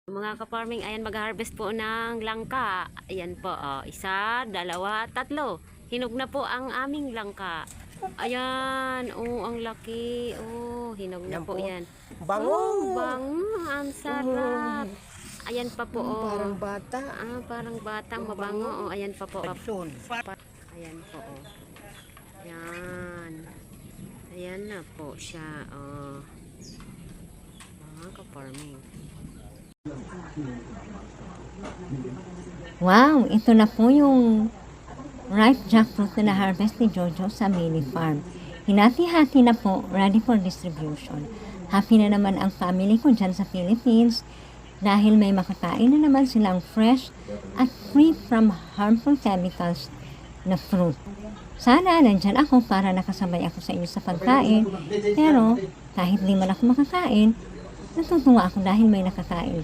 Mga ka-farming, ayan mag-harvest po ng langka. Ayan po, oh, isa, dalawa, tatlo. Hinog na po ang aming langka. Ayan, oh, ang laki. Oh, hinog na Yan po po. yan. Bango! Oh, bango, ang sarap. Ayan pa po, oh. Parang bata. Ah, parang batang mabango. Oh, ayan pa po. Soon. Ayan po, oh. Ayan. Ayan na po siya, oh. Mga ka-farming. Wow, ito na po yung ripe jackfruit na na-harvest ni Jojo sa mini farm. Hinati-hati na po, ready for distribution. Happy na naman ang family ko dyan sa Philippines dahil may makakain na naman silang fresh at free from harmful chemicals na fruit. Sana nandyan ako para nakasabay ako sa inyo sa pagkain, pero kahit di man ako makakain, natutuwa ako dahil may nakakain